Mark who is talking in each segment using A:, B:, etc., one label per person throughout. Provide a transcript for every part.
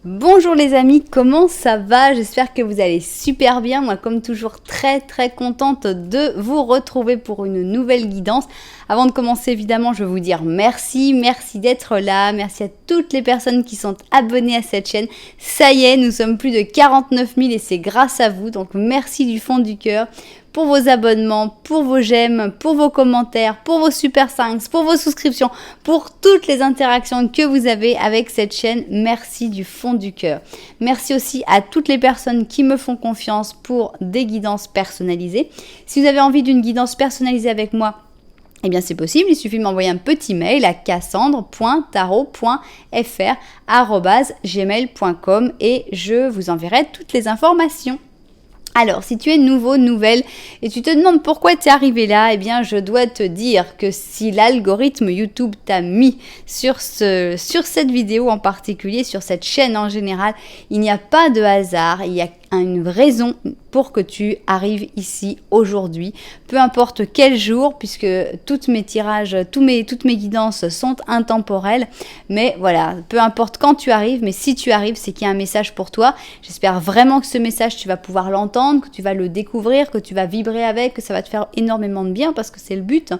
A: Bonjour les amis, comment ça va? J'espère que vous allez super bien. Moi, comme toujours, très contente de vous retrouver pour une nouvelle guidance. Avant de commencer, évidemment, je veux vous dire merci d'être là. Merci à toutes les personnes qui sont abonnées à cette chaîne. Ça y est, nous sommes plus de 49 000 et c'est grâce à vous. Donc, merci du fond du cœur pour vos abonnements, pour vos j'aime, pour vos commentaires, pour vos super thanks, pour vos souscriptions, pour toutes les interactions que vous avez avec cette chaîne. Merci du fond du cœur. Merci aussi à toutes les personnes qui me font confiance pour des guidances personnalisées. Si vous avez envie d'une guidance personnalisée avec moi, eh bien c'est possible, il suffit de m'envoyer un petit mail à cassandre.tarot.fr@gmail.com et je vous enverrai toutes les informations. Alors, si tu es nouveau, nouvelle, et tu te demandes pourquoi tu es arrivé là, eh bien, je dois te dire que si l'algorithme YouTube t'a mis sur cette vidéo en particulier, sur cette chaîne en général, il n'y a pas de hasard, il y a une raison pour que tu arrives ici aujourd'hui, peu importe quel jour, puisque toutes mes tirages, toutes mes guidances sont intemporelles, mais voilà, peu importe quand tu arrives, mais si tu arrives, c'est qu'il y a un message pour toi. J'espère vraiment que ce message, tu vas pouvoir l'entendre, que tu vas le découvrir, que tu vas vibrer avec, que ça va te faire énormément de bien, parce que c'est le but,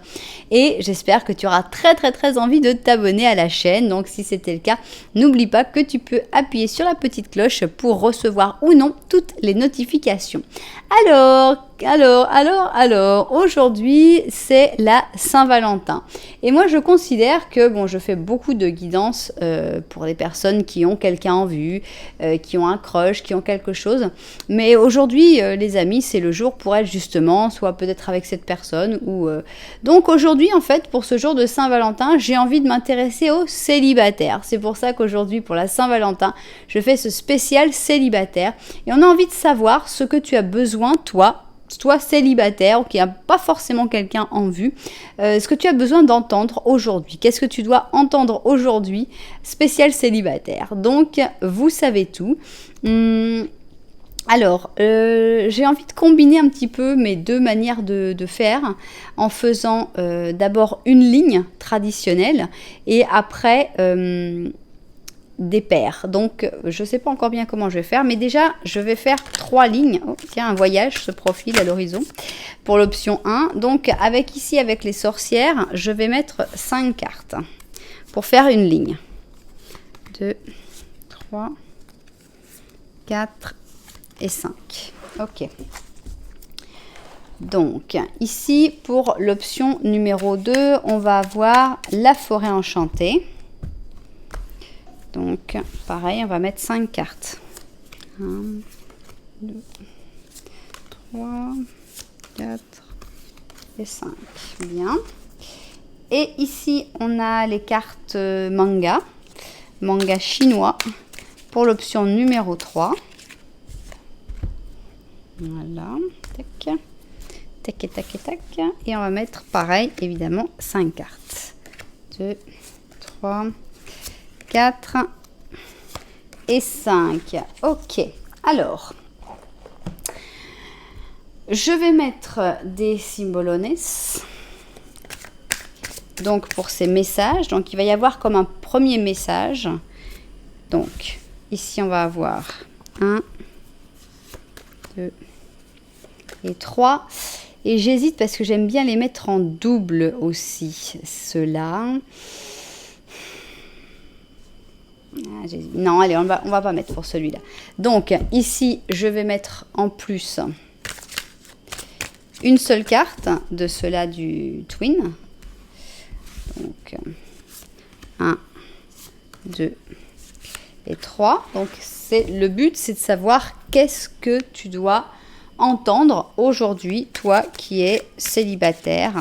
A: et j'espère que tu auras très envie de t'abonner à la chaîne. Donc si c'était le cas, n'oublie pas que tu peux appuyer sur la petite cloche pour recevoir ou non toutes les notifications. Alors, aujourd'hui, c'est la Saint-Valentin. Et moi, je considère que, bon, je fais beaucoup de guidances pour des personnes qui ont quelqu'un en vue, qui ont un crush, qui ont quelque chose. Mais aujourd'hui, les amis, c'est le jour pour être justement, soit peut-être avec cette personne ou... Donc aujourd'hui, en fait, pour ce jour de Saint-Valentin, j'ai envie de m'intéresser aux célibataires. C'est pour ça qu'aujourd'hui, pour la Saint-Valentin, je fais ce spécial célibataire. Et on a envie de savoir ce que tu as besoin, toi célibataire ou qui n'a pas forcément quelqu'un en vue, ce que tu as besoin d'entendre aujourd'hui. Qu'est-ce que tu dois entendre aujourd'hui, spécial célibataire. Donc, vous savez tout. Alors, j'ai envie de combiner un petit peu mes deux manières de faire en faisant d'abord une ligne traditionnelle et après... des paires. Donc, je ne sais pas encore bien comment je vais faire, mais déjà, je vais faire 3 lignes. Oh, tiens, un voyage se profile à l'horizon pour l'option 1. Donc, avec les sorcières, je vais mettre 5 cartes pour faire une ligne. 2, 3, 4 et 5. Ok. Donc, ici, pour l'option numéro 2, on va avoir la forêt enchantée. Donc, pareil, on va mettre 5 cartes. 1, 2, 3, 4 et 5. Bien. Et ici, on a les cartes manga chinois, pour l'option numéro 3. Voilà. Tac. Tac. Et on va mettre, pareil, évidemment, 5 cartes. 2, 3, 4 et 5. Ok, alors, je vais mettre des symbolones. Donc, pour ces messages, donc il va y avoir comme un premier message. Donc, ici, on va avoir 1, 2 et 3. Et j'hésite parce que j'aime bien les mettre en double aussi, ceux-là. Non, allez, on va pas mettre pour celui-là. Donc, ici, je vais mettre en plus une seule carte de ceux-là du Twin. Donc, 1, 2 et 3. Donc, le but, c'est de savoir qu'est-ce que tu dois entendre aujourd'hui, toi qui es célibataire.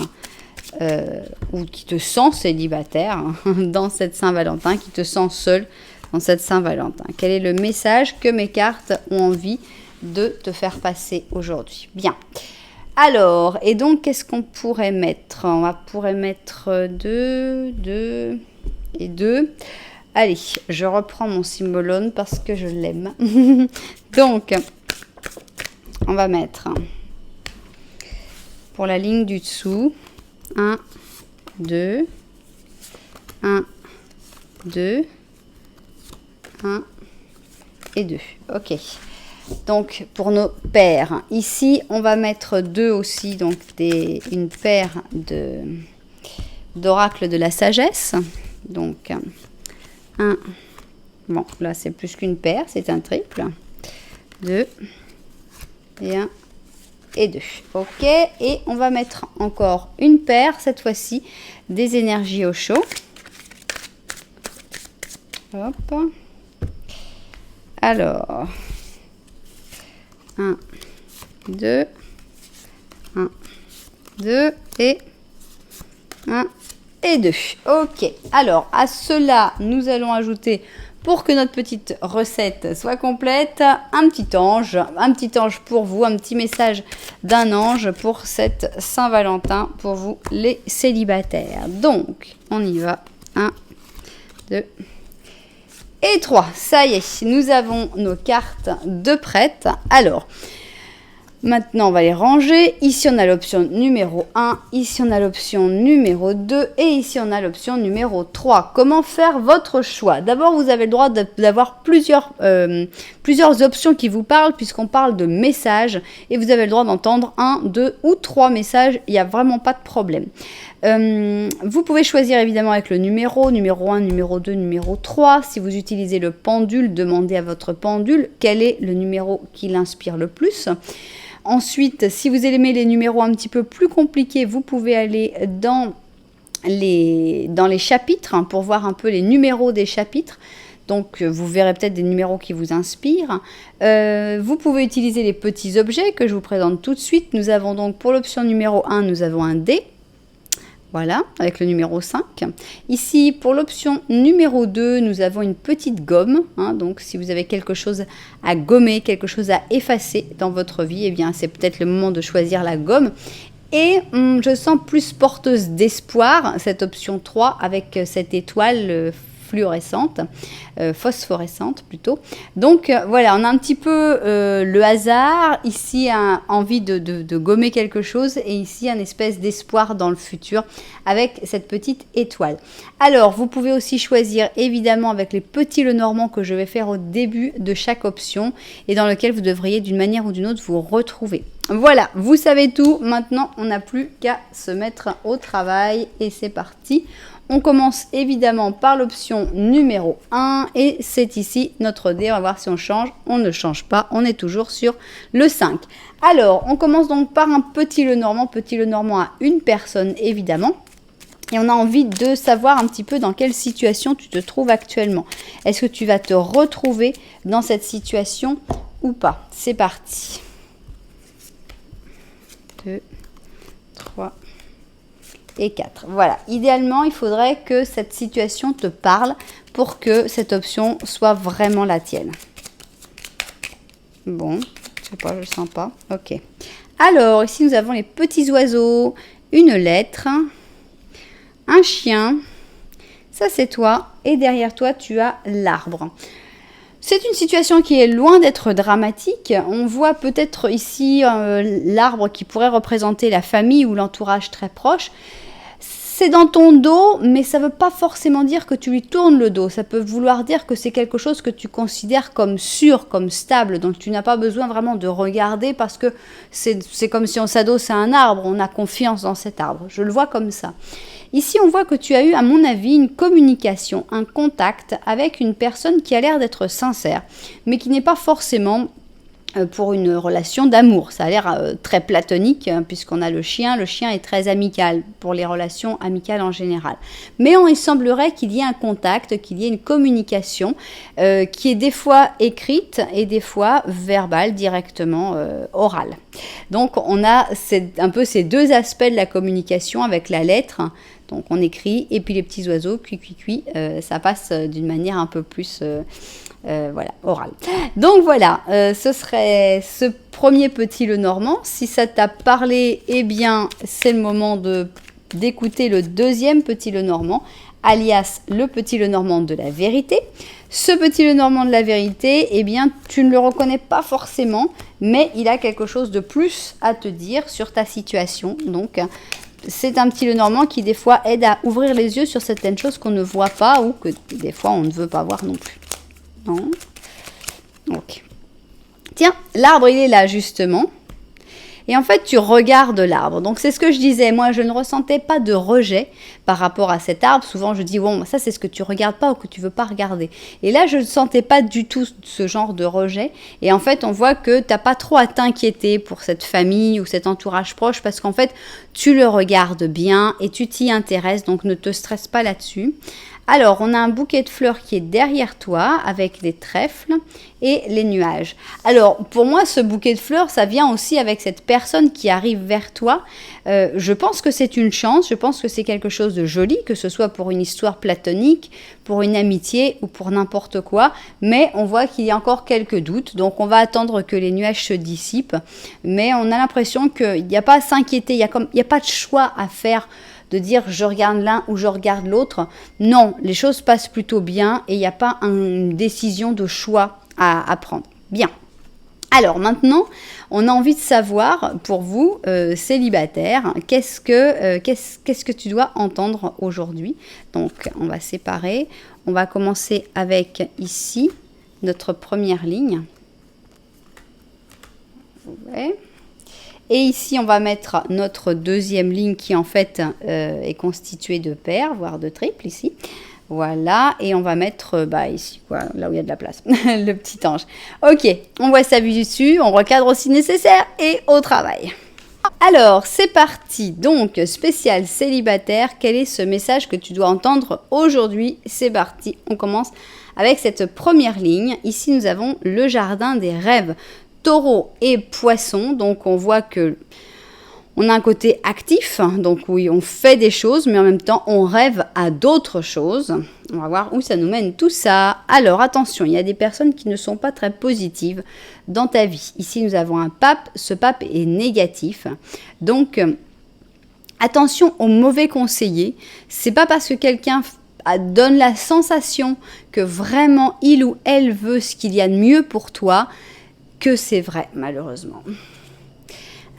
A: Ou qui te sent célibataire dans cette Saint-Valentin, qui te sent seul dans cette Saint-Valentin. Quel est le message que mes cartes ont envie de te faire passer aujourd'hui? Bien. Alors, et donc, qu'est-ce qu'on pourrait mettre? On pourrait mettre 2 et 2. Allez, je reprends mon symbolone parce que je l'aime. Donc, on va mettre pour la ligne du dessous 1, 2, 1, 2, 1, et 2. Ok. Donc, pour nos paires, ici, on va mettre 2 aussi, donc une paire d'oracles de la sagesse. Donc, 1. Bon, là, c'est plus qu'une paire, c'est un triple. 2 et 1 et 2. Ok, et on va mettre encore une paire, cette fois-ci, des énergies au chaud. Hop. Alors, 1, 2, 1, 2 et 1 et 2. Ok, alors à cela, nous allons ajouter, pour que notre petite recette soit complète, un petit ange pour vous, un petit message d'un ange pour cette Saint-Valentin, pour vous les célibataires. Donc, on y va. 1, 2 et 3. Ça y est, nous avons nos cartes de prêtes. Alors, maintenant, on va les ranger. Ici, on a l'option numéro 1. Ici, on a l'option numéro 2. Et ici, on a l'option numéro 3. Comment faire votre choix? D'abord, vous avez le droit d'avoir plusieurs options qui vous parlent, puisqu'on parle de messages. Et vous avez le droit d'entendre 1, 2 ou 3 messages. Il n'y a vraiment pas de problème. Vous pouvez choisir évidemment avec le numéro 1, numéro 2, numéro 3. Si vous utilisez le pendule, demandez à votre pendule quel est le numéro qui l'inspire le plus. Ensuite, si vous aimez les numéros un petit peu plus compliqués, vous pouvez aller dans les chapitres pour voir un peu les numéros des chapitres. Donc, vous verrez peut-être des numéros qui vous inspirent. Vous pouvez utiliser les petits objets que je vous présente tout de suite. Nous avons donc pour l'option numéro 1, nous avons un dé. Voilà, avec le numéro 5. Ici, pour l'option numéro 2, nous avons une petite gomme. Donc, si vous avez quelque chose à gommer, quelque chose à effacer dans votre vie, eh bien, c'est peut-être le moment de choisir la gomme. Et je sens plus porteuse d'espoir, cette option 3, avec cette étoile fluorescente, phosphorescente plutôt. Donc voilà, on a un petit peu le hasard, ici envie de gommer quelque chose et ici un espèce d'espoir dans le futur avec cette petite étoile. Alors vous pouvez aussi choisir évidemment avec les petits Lenormand que je vais faire au début de chaque option et dans lequel vous devriez d'une manière ou d'une autre vous retrouver. Voilà, vous savez tout, maintenant on n'a plus qu'à se mettre au travail et c'est parti. On commence évidemment par l'option numéro 1 et c'est ici notre dé. On va voir si on change. On ne change pas, on est toujours sur le 5. Alors, on commence donc par un petit Lenormand à une personne évidemment. Et on a envie de savoir un petit peu dans quelle situation tu te trouves actuellement. Est-ce que tu vas te retrouver dans cette situation ou pas? C'est parti. 2, 3... et 4. Voilà, idéalement, il faudrait que cette situation te parle pour que cette option soit vraiment la tienne. Bon, je sais pas, je le sens pas. Ok. Alors, ici, nous avons les petits oiseaux, une lettre, un chien, ça c'est toi, et derrière toi, tu as l'arbre. C'est une situation qui est loin d'être dramatique. On voit peut-être ici l'arbre qui pourrait représenter la famille ou l'entourage très proche. C'est dans ton dos, mais ça ne veut pas forcément dire que tu lui tournes le dos. Ça peut vouloir dire que c'est quelque chose que tu considères comme sûr, comme stable. Donc tu n'as pas besoin vraiment de regarder parce que c'est comme si on s'adosse à un arbre. On a confiance dans cet arbre. Je le vois comme ça. Ici, on voit que tu as eu, à mon avis, une communication, un contact avec une personne qui a l'air d'être sincère, mais qui n'est pas forcément pour une relation d'amour. Ça a l'air très platonique puisqu'on a le chien. Le chien est très amical pour les relations amicales en général. Mais il semblerait qu'il y ait un contact, qu'il y ait une communication qui est des fois écrite et des fois verbale, directement orale. Donc on a un peu ces deux aspects de la communication avec la lettre. Donc on écrit et puis les petits oiseaux, cui, ça passe d'une manière un peu plus voilà, orale. Donc voilà, ce serait ce premier petit Lenormand. Si ça t'a parlé, eh bien c'est le moment d'écouter le deuxième petit Lenormand, alias le petit Lenormand de la vérité. Ce petit Lenormand de la vérité, eh bien tu ne le reconnais pas forcément, mais il a quelque chose de plus à te dire sur ta situation. Donc c'est un petit Lenormand qui des fois aide à ouvrir les yeux sur certaines choses qu'on ne voit pas ou que des fois on ne veut pas voir non plus. Non. l'arbre, il est là justement. Et en fait, tu regardes l'arbre. Donc, c'est ce que je disais. Moi, je ne ressentais pas de rejet par rapport à cet arbre. Souvent, je dis, bon, ça, c'est ce que tu regardes pas ou que tu veux pas regarder. Et là, je ne sentais pas du tout ce genre de rejet. Et en fait, on voit que tu n'as pas trop à t'inquiéter pour cette famille ou cet entourage proche parce qu'en fait, tu le regardes bien et tu t'y intéresses. Donc, ne te stresse pas là-dessus. Alors, on a un bouquet de fleurs qui est derrière toi avec les trèfles et les nuages. Alors, pour moi, ce bouquet de fleurs, ça vient aussi avec cette personne qui arrive vers toi. Je pense que c'est une chance, je pense que c'est quelque chose de joli, que ce soit pour une histoire platonique, pour une amitié ou pour n'importe quoi. Mais on voit qu'il y a encore quelques doutes, donc on va attendre que les nuages se dissipent. Mais on a l'impression qu'il n'y a pas à s'inquiéter, il n'y a pas de choix à faire de dire je regarde l'un ou je regarde l'autre. Non, les choses passent plutôt bien et il n'y a pas une décision de choix à prendre. Bien. Alors maintenant, on a envie de savoir, pour vous, célibataires, qu'est-ce que tu dois entendre aujourd'hui. Donc, on va séparer. On va commencer avec ici, notre première ligne. Ouais. Et ici, on va mettre notre deuxième ligne qui, en fait, est constituée de paires, voire de triples, ici. Voilà, et on va mettre ici, quoi, là où il y a de la place, le petit ange. Ok, on voit sa vue dessus, on recadre aussi nécessaire et au travail. Alors, c'est parti. Donc, spécial célibataire, quel est ce message que tu dois entendre aujourd'hui? C'est parti, on commence avec cette première ligne. Ici, nous avons le jardin des rêves. Taureau et poisson, donc on voit que on a un côté actif, donc oui, on fait des choses, mais en même temps, on rêve à d'autres choses. On va voir où ça nous mène tout ça. Alors, attention, il y a des personnes qui ne sont pas très positives dans ta vie. Ici, nous avons un pape. Ce pape est négatif. Donc, attention aux mauvais conseillers. C'est pas parce que quelqu'un donne la sensation que vraiment il ou elle veut ce qu'il y a de mieux pour toi que c'est vrai, malheureusement.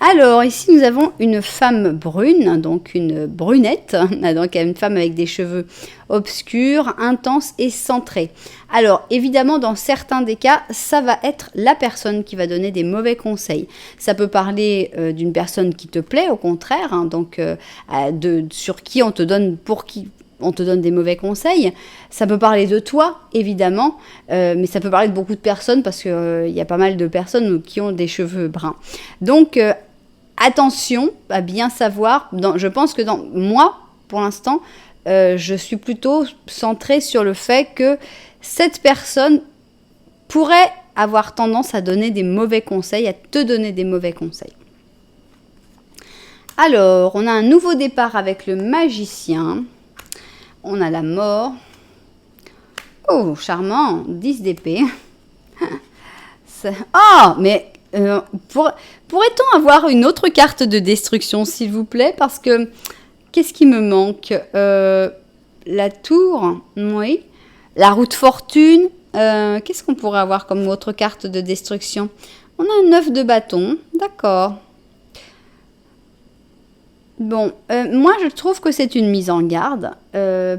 A: Alors, ici, nous avons une femme brune, donc une brunette, donc une femme avec des cheveux obscurs, intenses et centrés. Alors, évidemment, dans certains des cas, ça va être la personne qui va donner des mauvais conseils. Ça peut parler d'une personne qui te plaît, au contraire, donc sur qui on te donne, pour qui on te donne des mauvais conseils. Ça peut parler de toi, évidemment, mais ça peut parler de beaucoup de personnes parce qu'il y a pas mal de personnes qui ont des cheveux bruns. Donc, attention à bien savoir. Je pense que moi, pour l'instant, je suis plutôt centrée sur le fait que cette personne pourrait avoir tendance à donner des mauvais conseils, à te donner des mauvais conseils. Alors, on a un nouveau départ avec le magicien. On a la mort. Oh, charmant, 10 d'épée. Oh, mais pourrait-on avoir une autre carte de destruction, s'il vous plaît? Parce que, qu'est-ce qui me manque? La tour, oui. La roue de fortune. Qu'est-ce qu'on pourrait avoir comme autre carte de destruction? On a un 9 de bâton, d'accord. Bon, moi je trouve que c'est une mise en garde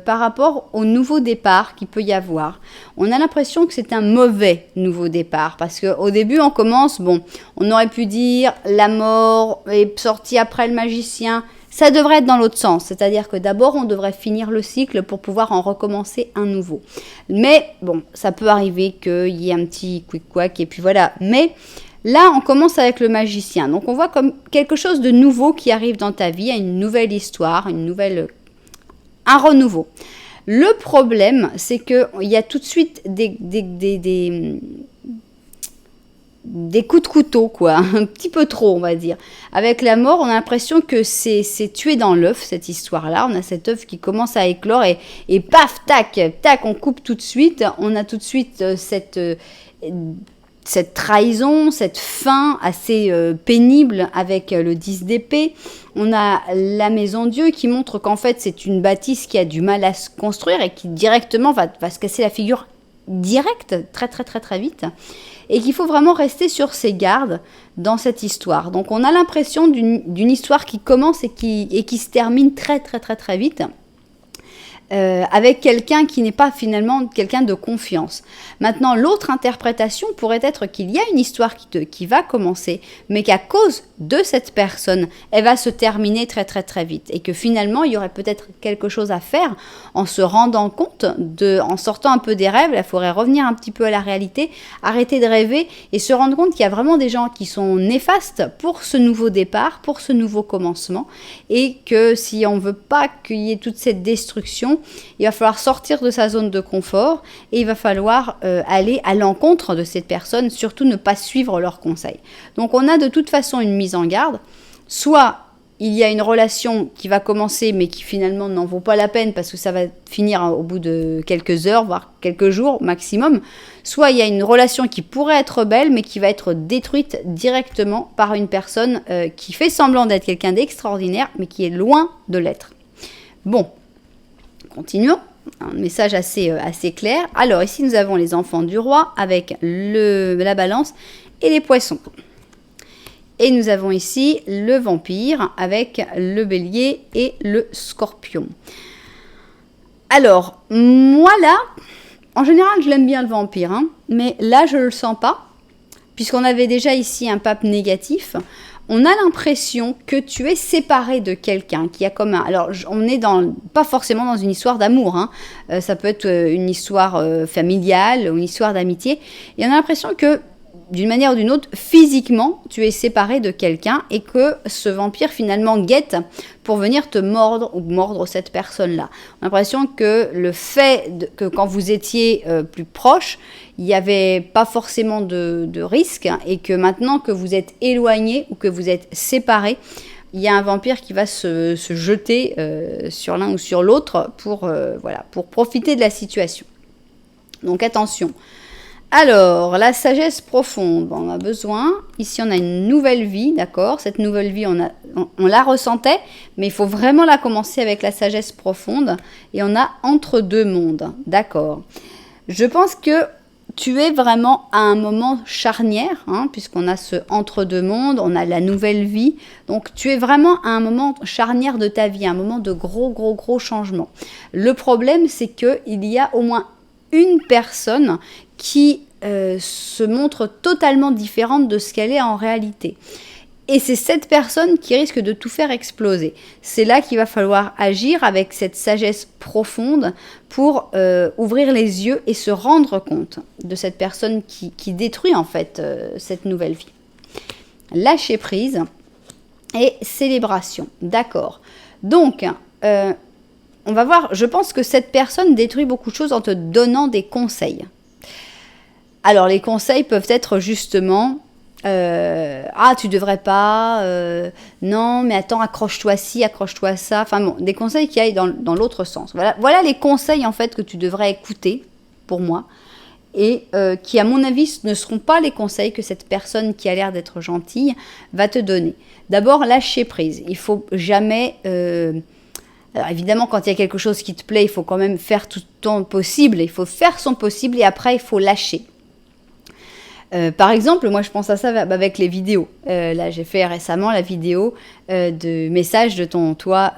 A: par rapport au nouveau départ qu'il peut y avoir. On a l'impression que c'est un mauvais nouveau départ parce qu'au début on commence, bon, on aurait pu dire la mort est sortie après le magicien. Ça devrait être dans l'autre sens, c'est-à-dire que d'abord on devrait finir le cycle pour pouvoir en recommencer un nouveau. Mais bon, ça peut arriver qu'il y ait un petit quick-quack et puis voilà, mais... Là, on commence avec le magicien. Donc, on voit comme quelque chose de nouveau qui arrive dans ta vie, une nouvelle histoire, un renouveau. Le problème, c'est qu'il y a tout de suite des coups de couteau, quoi. Un petit peu trop, on va dire. Avec la mort, on a l'impression que c'est tué dans l'œuf, cette histoire-là. On a cet œuf qui commence à éclore et paf, tac, on coupe tout de suite. On a tout de suite cette trahison, cette fin assez pénible avec le 10 d'épée. On a la maison Dieu qui montre qu'en fait c'est une bâtisse qui a du mal à se construire et qui directement va se casser la figure direct, très vite. Et qu'il faut vraiment rester sur ses gardes dans cette histoire. Donc on a l'impression d'une histoire qui commence et qui se termine très vite. avec quelqu'un qui n'est pas finalement quelqu'un de confiance. Maintenant, l'autre interprétation pourrait être qu'il y a une histoire qui va commencer, mais qu'à cause de cette personne, elle va se terminer très très très vite et que finalement, il y aurait peut-être quelque chose à faire en se rendant compte, en sortant un peu des rêves. Il faudrait revenir un petit peu à la réalité, arrêter de rêver et se rendre compte qu'il y a vraiment des gens qui sont néfastes pour ce nouveau départ, pour ce nouveau commencement, et que si on ne veut pas qu'il y ait toute cette destruction, il va falloir sortir de sa zone de confort et il va falloir aller à l'encontre de cette personne, surtout ne pas suivre leurs conseils. Donc on a de toute façon une mise en garde, soit il y a une relation qui va commencer mais qui finalement n'en vaut pas la peine parce que ça va finir au bout de quelques heures, voire quelques jours maximum, soit il y a une relation qui pourrait être belle mais qui va être détruite directement par une personne qui fait semblant d'être quelqu'un d'extraordinaire mais qui est loin de l'être. Bon, continuons. Un message assez clair. Alors ici nous avons les enfants du roi avec la balance et les poissons. Et nous avons ici le vampire avec le bélier et le scorpion. Alors, moi là, en général je l'aime bien le vampire, hein, mais là je ne le sens pas, puisqu'on avait déjà ici un pape négatif. On a l'impression que tu es séparé de quelqu'un qui a comme un... Alors, on n'est pas forcément dans une histoire d'amour, hein. Ça peut être une histoire familiale, une histoire d'amitié. Et on a l'impression que, d'une manière ou d'une autre, physiquement, tu es séparé de quelqu'un et que ce vampire, finalement, guette pour venir te mordre ou mordre cette personne-là. On a l'impression que le fait que quand vous étiez plus proche, il n'y avait pas forcément de risque et que maintenant que vous êtes éloigné ou que vous êtes séparé, il y a un vampire qui va se jeter sur l'un ou sur l'autre pour profiter de la situation. Donc attention. Alors, la sagesse profonde, on a besoin. Ici, on a une nouvelle vie, d'accord? Cette nouvelle vie, on la ressentait, mais il faut vraiment la commencer avec la sagesse profonde. Et on a entre deux mondes, d'accord? Je pense que tu es vraiment à un moment charnière, hein, puisqu'on a ce entre deux mondes, on a la nouvelle vie. Donc, tu es vraiment à un moment charnière de ta vie, un moment de gros changement. Le problème, c'est qu'il y a au moins une personne qui se montre totalement différente de ce qu'elle est en réalité. Et c'est cette personne qui risque de tout faire exploser. C'est là qu'il va falloir agir avec cette sagesse profonde pour ouvrir les yeux et se rendre compte de cette personne qui détruit en fait cette nouvelle vie. Lâcher prise et célébration. D'accord. Donc, on va voir, je pense que cette personne détruit beaucoup de choses en te donnant des conseils. Alors, les conseils peuvent être justement tu devrais pas, non, mais attends, accroche-toi ci, accroche-toi ça. Enfin bon, des conseils qui aillent dans l'autre sens. Voilà les conseils en fait que tu devrais écouter, pour moi, et qui, à mon avis, ne seront pas les conseils que cette personne qui a l'air d'être gentille va te donner. D'abord, lâcher prise. Il faut jamais... Alors évidemment, quand il y a quelque chose qui te plaît, il faut quand même faire tout ton possible. Il faut faire son possible et après, il faut lâcher. Par exemple, moi je pense à ça avec les vidéos. Là, j'ai fait récemment la vidéo de message de ton toit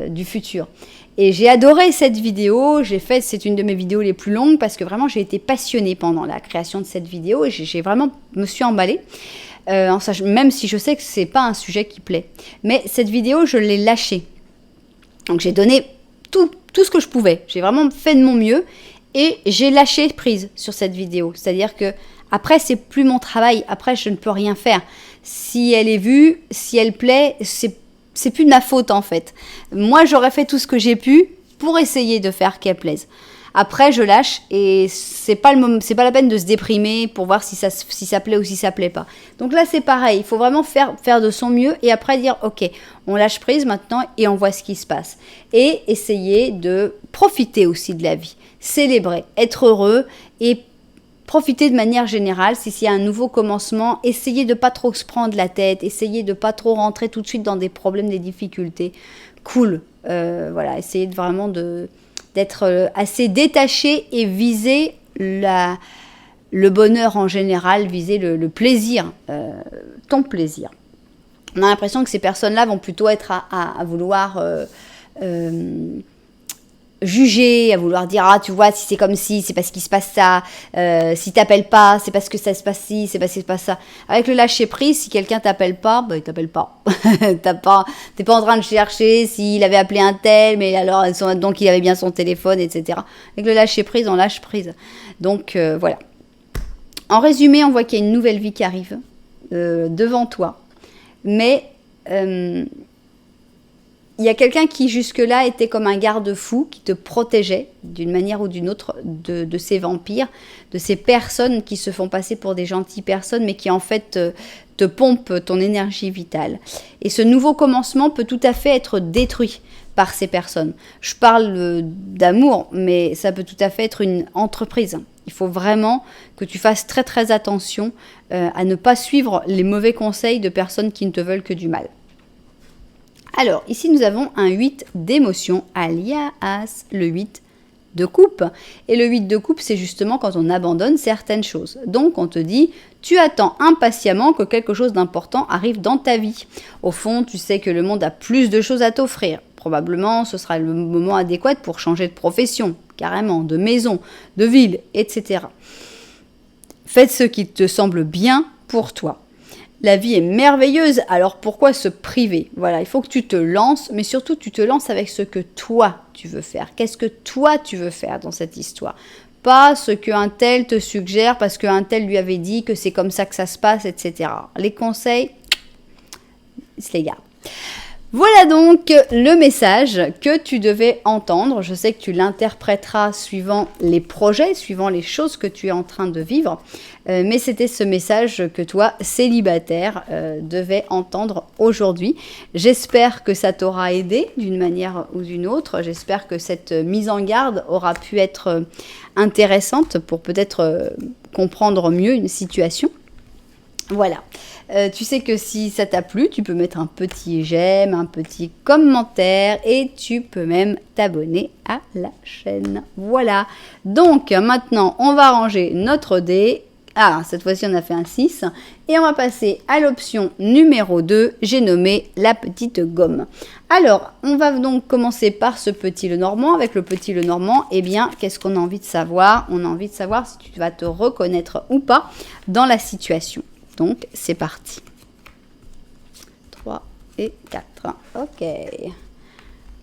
A: du futur. Et j'ai adoré cette vidéo. C'est une de mes vidéos les plus longues parce que vraiment j'ai été passionnée pendant la création de cette vidéo et j'ai vraiment me suis emballée. Même si je sais que c'est pas un sujet qui plaît. Mais cette vidéo, je l'ai lâchée. Donc j'ai donné tout ce que je pouvais. J'ai vraiment fait de mon mieux et j'ai lâché prise sur cette vidéo. C'est-à-dire que après, c'est plus mon travail. Après, je ne peux rien faire. Si elle est vue, si elle plaît, c'est plus de ma faute en fait. Moi, j'aurais fait tout ce que j'ai pu pour essayer de faire qu'elle plaise. Après, je lâche et c'est pas la peine de se déprimer pour voir si ça plaît ou si ça plaît pas. Donc là, c'est pareil. Il faut vraiment faire de son mieux et après dire, ok, on lâche prise maintenant et on voit ce qui se passe. Et essayer de profiter aussi de la vie, célébrer, être heureux et profiter de manière générale, s'il y a un nouveau commencement, essayez de pas trop se prendre la tête, essayez de pas trop rentrer tout de suite dans des problèmes, des difficultés. Cool, essayez vraiment d'être assez détaché et viser le bonheur en général, viser le plaisir, ton plaisir. On a l'impression que ces personnes-là vont plutôt être à vouloir juger, à vouloir dire ah tu vois si c'est comme si c'est parce qu'il se passe ça, si t'appelles pas c'est parce que ça se passe ci, c'est parce que c'est pas ça. Avec le lâcher prise, si quelqu'un t'appelle pas, bah il t'appelle pas. T'es pas en train de chercher s'il avait appelé un tel, mais alors donc il avait bien son téléphone, etc. Avec le lâcher prise, on lâche prise. Donc voilà. En résumé, on voit qu'il y a une nouvelle vie qui arrive devant toi, mais il y a quelqu'un qui jusque-là était comme un garde-fou, qui te protégeait d'une manière ou d'une autre de ces vampires, de ces personnes qui se font passer pour des gentilles personnes, mais qui en fait te pompent ton énergie vitale. Et ce nouveau commencement peut tout à fait être détruit par ces personnes. Je parle d'amour, mais ça peut tout à fait être une entreprise. Il faut vraiment que tu fasses très très attention à ne pas suivre les mauvais conseils de personnes qui ne te veulent que du mal. Alors, ici, nous avons un 8 d'émotion, alias le 8 de coupe. Et le 8 de coupe, c'est justement quand on abandonne certaines choses. Donc, on te dit, tu attends impatiemment que quelque chose d'important arrive dans ta vie. Au fond, tu sais que le monde a plus de choses à t'offrir. Probablement, ce sera le moment adéquat pour changer de profession, carrément, de maison, de ville, etc. Faites ce qui te semble bien pour toi. La vie est merveilleuse, alors pourquoi se priver? Voilà, il faut que tu te lances, mais surtout tu te lances avec ce que toi tu veux faire. Qu'est-ce que toi tu veux faire dans cette histoire? Pas ce qu'un tel te suggère parce qu'un tel lui avait dit que c'est comme ça que ça se passe, etc. Les conseils, ils se les gardent. Voilà donc le message que tu devais entendre. Je sais que tu l'interpréteras suivant les projets, suivant les choses que tu es en train de vivre. Mais c'était ce message que toi, célibataire, devais entendre aujourd'hui. J'espère que ça t'aura aidé d'une manière ou d'une autre. J'espère que cette mise en garde aura pu être intéressante pour peut-être comprendre mieux une situation. Voilà. Tu sais que si ça t'a plu, tu peux mettre un petit j'aime, un petit commentaire et tu peux même t'abonner à la chaîne. Voilà. Donc maintenant, on va ranger notre dé. Ah, cette fois-ci, on a fait un 6. Et on va passer à l'option numéro 2. J'ai nommé la petite gomme. Alors, on va donc commencer par ce petit Lenormand. Avec le petit Lenormand, eh bien, qu'est-ce qu'on a envie de savoir? On a envie de savoir si tu vas te reconnaître ou pas dans la situation. Donc, c'est parti. 3 et 4. Ok.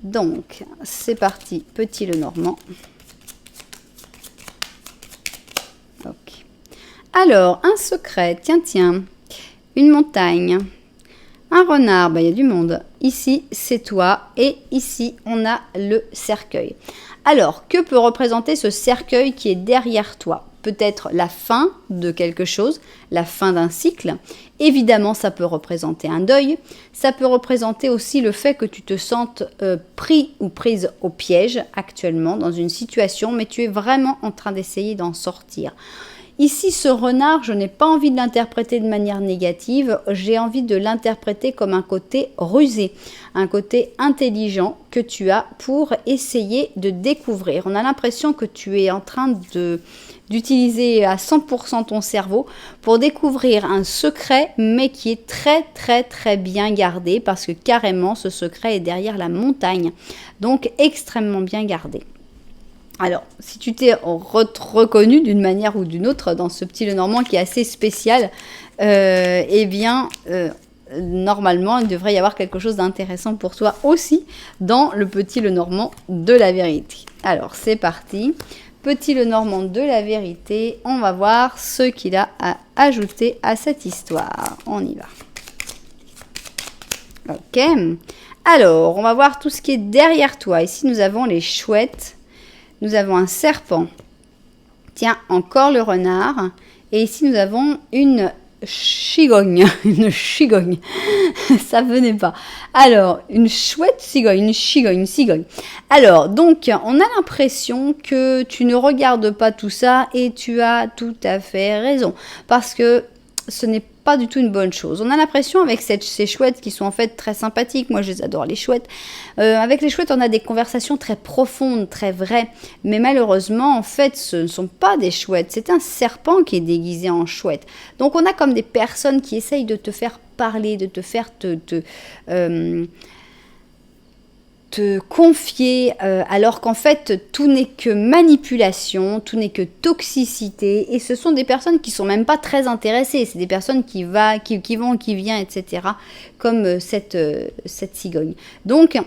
A: Donc, c'est parti. Petit Lenormand. Ok. Alors, un secret. Tiens. Une montagne. Un renard. Il y a du monde. Ici, c'est toi. Et ici, on a le cercueil. Alors, que peut représenter ce cercueil qui est derrière toi? Peut-être la fin de quelque chose, la fin d'un cycle. Évidemment, ça peut représenter un deuil. Ça peut représenter aussi le fait que tu te sentes pris ou prise au piège actuellement dans une situation, mais tu es vraiment en train d'essayer d'en sortir. Ici, ce renard, je n'ai pas envie de l'interpréter de manière négative, j'ai envie de l'interpréter comme un côté rusé, un côté intelligent que tu as pour essayer de découvrir. On a l'impression que tu es en train d'utiliser à 100% ton cerveau pour découvrir un secret, mais qui est très très très bien gardé, parce que carrément, ce secret est derrière la montagne, donc extrêmement bien gardé. Alors, si tu t'es reconnu d'une manière ou d'une autre dans ce petit Lenormand qui est assez spécial, normalement, il devrait y avoir quelque chose d'intéressant pour toi aussi dans le petit Lenormand de la vérité. Alors, c'est parti. Petit Lenormand de la vérité, on va voir ce qu'il a à ajouter à cette histoire. On y va. Ok. Alors, on va voir tout ce qui est derrière toi. Ici, nous avons les chouettes. Nous avons un serpent. Tiens, encore le renard. Et ici, nous avons une chigogne. Une chigogne. Ça venait pas. Alors, une chouette cigogne. Une cigogne. Alors, donc, on a l'impression que tu ne regardes pas tout ça et tu as tout à fait raison. Parce que ce n'est pas du tout une bonne chose. On a l'impression avec ces chouettes qui sont en fait très sympathiques, moi je les adore les chouettes, avec les chouettes on a des conversations très profondes, très vraies, mais malheureusement en fait ce ne sont pas des chouettes, c'est un serpent qui est déguisé en chouette. Donc on a comme des personnes qui essayent de te faire parler, de te faire te confier alors qu'en fait tout n'est que manipulation, tout n'est que toxicité et ce sont des personnes qui sont même pas très intéressées, c'est des personnes qui vont, qui viennent, etc. comme cette cigogne. Donc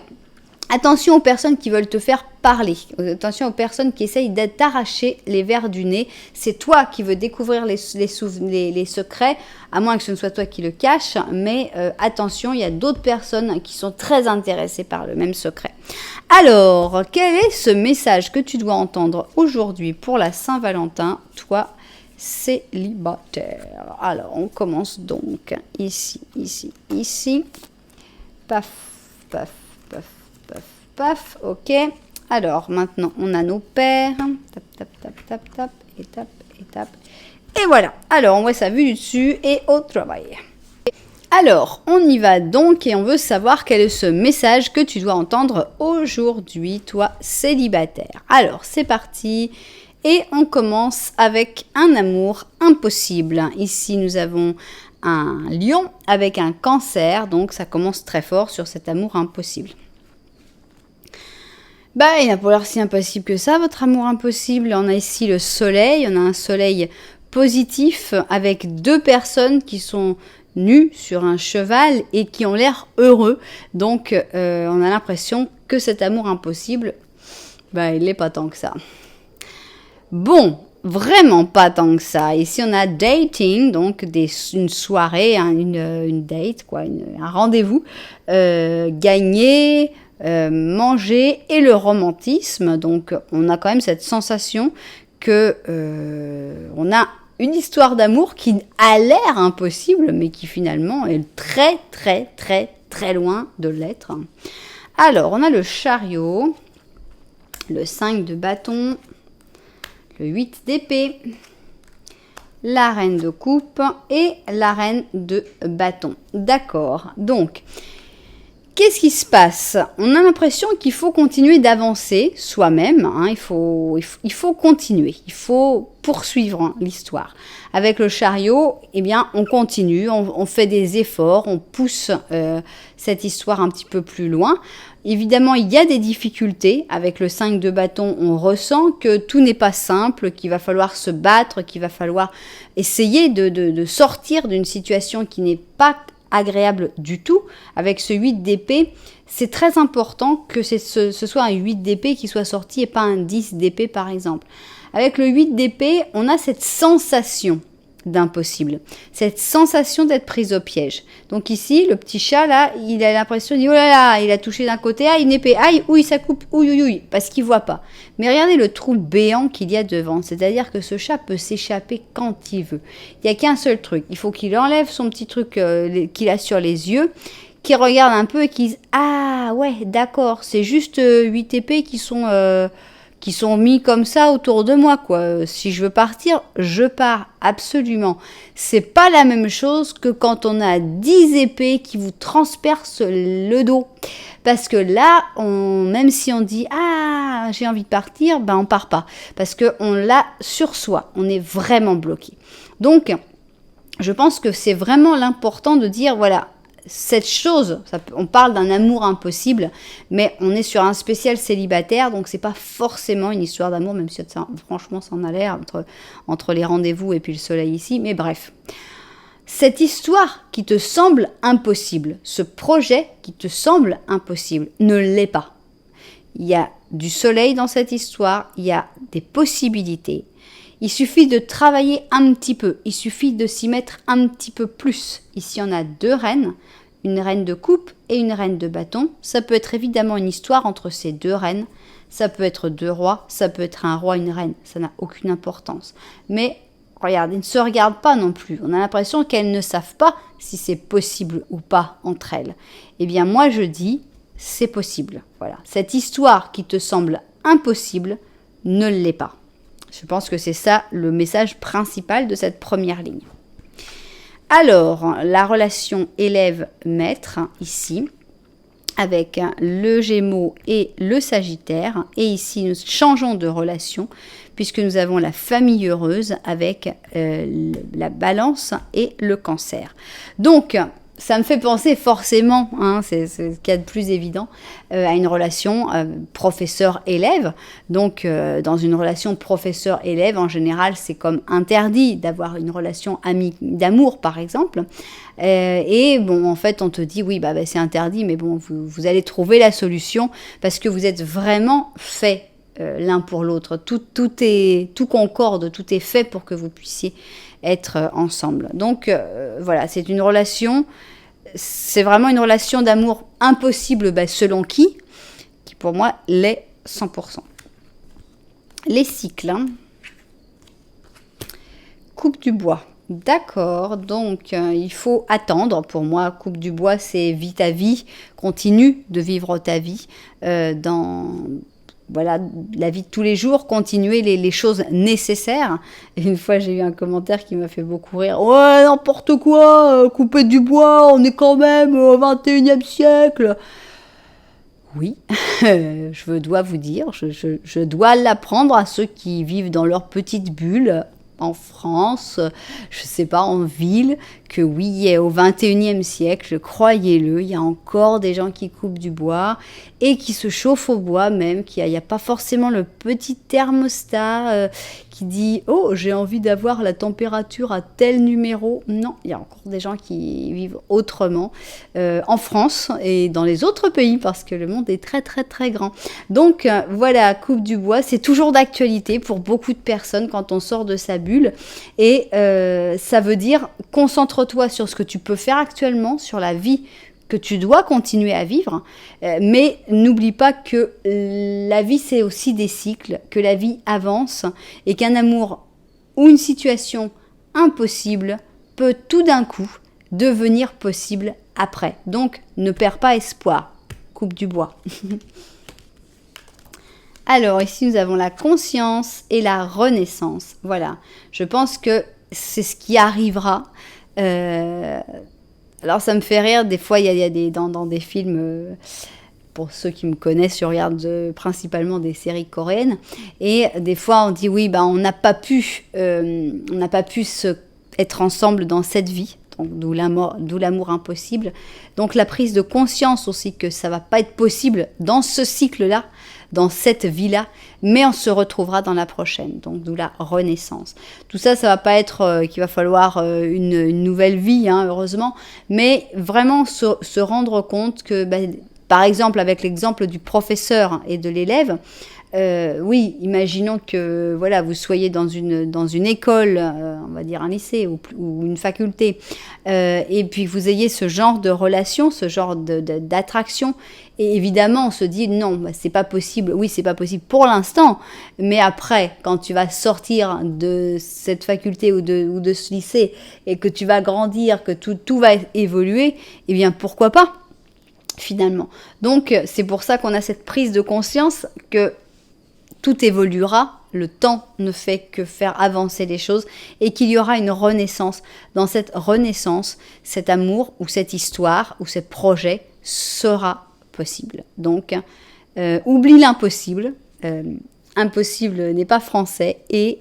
A: attention aux personnes qui veulent te faire parler. Attention aux personnes qui essayent d'arracher les vers du nez. C'est toi qui veux découvrir les secrets, à moins que ce ne soit toi qui le cache. Mais attention, il y a d'autres personnes qui sont très intéressées par le même secret. Alors, quel est ce message que tu dois entendre aujourd'hui pour la Saint-Valentin, toi, célibataire? Alors, on commence donc ici, ici, ici. Paf, paf, paf. Paf, paf, ok. Alors, maintenant, on a nos paires. Tap, tap, tap, tap, tap, et tap, et tap. Et voilà. Alors, on voit sa vue du dessus et au travail. Alors, on y va donc et on veut savoir quel est ce message que tu dois entendre aujourd'hui, toi, célibataire. Alors, c'est parti. Et on commence avec un amour impossible. Ici, nous avons un lion avec un cancer. Donc, ça commence très fort sur cet amour impossible. Il n'a pas l'air si impossible que ça, votre amour impossible. On a ici le soleil, on a un soleil positif avec deux personnes qui sont nues sur un cheval et qui ont l'air heureux. Donc, on a l'impression que cet amour impossible, il n'est pas tant que ça. Bon, vraiment pas tant que ça. Ici, on a dating, donc une soirée, une date, quoi, un rendez-vous, gagné, manger et le romantisme. Donc, on a quand même cette sensation que on a une histoire d'amour qui a l'air impossible, mais qui finalement est très, très, très, très loin de l'être. Alors, on a le chariot, le 5 de bâton, le 8 d'épée, la reine de coupe et la reine de bâton. D'accord. Donc, qu'est-ce qui se passe? On a l'impression qu'il faut continuer d'avancer soi-même. Il faut continuer. Il faut poursuivre l'histoire. Avec le chariot, on continue, on fait des efforts, on pousse cette histoire un petit peu plus loin. Évidemment, il y a des difficultés. Avec le 5 de bâton, on ressent que tout n'est pas simple, qu'il va falloir se battre, qu'il va falloir essayer de sortir d'une situation qui n'est pas agréable du tout. Avec ce 8 d'épée, c'est très important que ce soit un 8 d'épée qui soit sorti et pas un 10 d'épée par exemple. Avec le 8 d'épée, on a cette sensation d'impossible, cette sensation d'être prise au piège. Donc ici, le petit chat là, il a l'impression, il dit oh là là, il a touché d'un côté, une épée, aïe, oui, ça coupe, ouïe, parce qu'il voit pas. Mais regardez le trou béant qu'il y a devant, c'est-à-dire que ce chat peut s'échapper quand il veut. Il n'y a qu'un seul truc, il faut qu'il enlève son petit truc qu'il a sur les yeux, qu'il regarde un peu et qu'il dise ah ouais, d'accord, c'est juste 8 épées qui sont mis comme ça autour de moi, quoi. Si je veux partir, je pars, absolument. C'est pas la même chose que quand on a 10 épées qui vous transpercent le dos. Parce que là, même si on dit « Ah, j'ai envie de partir », on part pas. Parce qu'on l'a sur soi, on est vraiment bloqué. Donc, je pense que c'est vraiment l'important de dire « Voilà, cette chose, on parle d'un amour impossible, mais on est sur un spécial célibataire, donc c'est pas forcément une histoire d'amour, même si ça, franchement ça en a l'air entre les rendez-vous et puis le soleil ici, mais bref. Cette histoire qui te semble impossible, ce projet qui te semble impossible, ne l'est pas. Il y a du soleil dans cette histoire, il y a des possibilités. Il suffit de travailler un petit peu, il suffit de s'y mettre un petit peu plus. Ici, on a deux reines, une reine de coupe et une reine de bâton. Ça peut être évidemment une histoire entre ces deux reines. Ça peut être deux rois, ça peut être un roi, une reine. Ça n'a aucune importance. Mais regarde, ils ne se regardent pas non plus. On a l'impression qu'elles ne savent pas si c'est possible ou pas entre elles. Eh bien, moi, je dis, c'est possible. Voilà. Cette histoire qui te semble impossible ne l'est pas. Je pense que c'est ça le message principal de cette première ligne. Alors, la relation élève-maître, ici, avec le Gémeaux et le Sagittaire. Et ici, nous changeons de relation, puisque nous avons la famille heureuse avec la Balance et le Cancer. Donc, ça me fait penser forcément, hein, c'est ce qu'il y a de plus évident, à une relation professeur-élève. Donc, dans une relation professeur-élève, en général, c'est comme interdit d'avoir une relation d'amour, par exemple. Et bon, en fait, on te dit, oui, bah c'est interdit, mais bon, vous allez trouver la solution parce que vous êtes vraiment fait l'un pour l'autre. Tout concorde, tout est fait pour que vous puissiez être ensemble. Donc voilà, c'est vraiment une relation d'amour impossible selon qui pour moi l'est 100%. Les cycles. Hein. Coupe du bois. D'accord, donc il faut attendre. Pour moi, coupe du bois, c'est vis ta vie, continue de vivre ta vie dans la vie de tous les jours, continuer les choses nécessaires. Et une fois, j'ai eu un commentaire qui m'a fait beaucoup rire. Ouais, n'importe quoi, couper du bois, on est quand même au 21e siècle. Oui, je dois vous dire, je dois l'apprendre à ceux qui vivent dans leur petite bulle, en France, je sais pas, en ville, que oui, au 21e siècle, croyez-le, il y a encore des gens qui coupent du bois et qui se chauffent au bois même, qu'il n'y a pas forcément le petit thermostat qui dit « Oh, j'ai envie d'avoir la température à tel numéro ». Non, il y a encore des gens qui vivent autrement en France et dans les autres pays parce que le monde est très très très grand. Donc voilà, coupe du bois, c'est toujours d'actualité pour beaucoup de personnes quand on sort de sa bulle et ça veut dire concentre-toi sur ce que tu peux faire actuellement, sur la vie que tu dois continuer à vivre, mais n'oublie pas que la vie c'est aussi des cycles, que la vie avance et qu'un amour ou une situation impossible peut tout d'un coup devenir possible après. Donc ne perds pas espoir, coupe du bois. Alors ici nous avons la conscience et la renaissance. Voilà, je pense que c'est ce qui arrivera. Alors ça me fait rire, des fois il y a dans des films, pour ceux qui me connaissent, je regarde principalement des séries coréennes, et des fois on dit oui, on n'a pas pu être ensemble dans cette vie, donc d'où l'amour impossible. Donc la prise de conscience aussi que ça va pas être possible dans ce cycle-là, dans cette vie-là, mais on se retrouvera dans la prochaine, donc d'où la renaissance. Tout ça, ça va pas être qu'il va falloir une nouvelle vie, hein, heureusement, mais vraiment se rendre compte que, par exemple, avec l'exemple du professeur et de l'élève, oui, imaginons que voilà, vous soyez dans une école, on va dire un lycée ou une faculté, et puis vous ayez ce genre de relation, ce genre d'attraction, et évidemment on se dit non, c'est pas possible. Oui, c'est pas possible pour l'instant, mais après, quand tu vas sortir de cette faculté ou de ce lycée et que tu vas grandir, que tout va évoluer, eh bien pourquoi pas finalement. Donc c'est pour ça qu'on a cette prise de conscience que tout évoluera, le temps ne fait que faire avancer les choses et qu'il y aura une renaissance. Dans cette renaissance, cet amour ou cette histoire ou ce projet sera possible. Donc, oublie l'impossible. Impossible n'est pas français et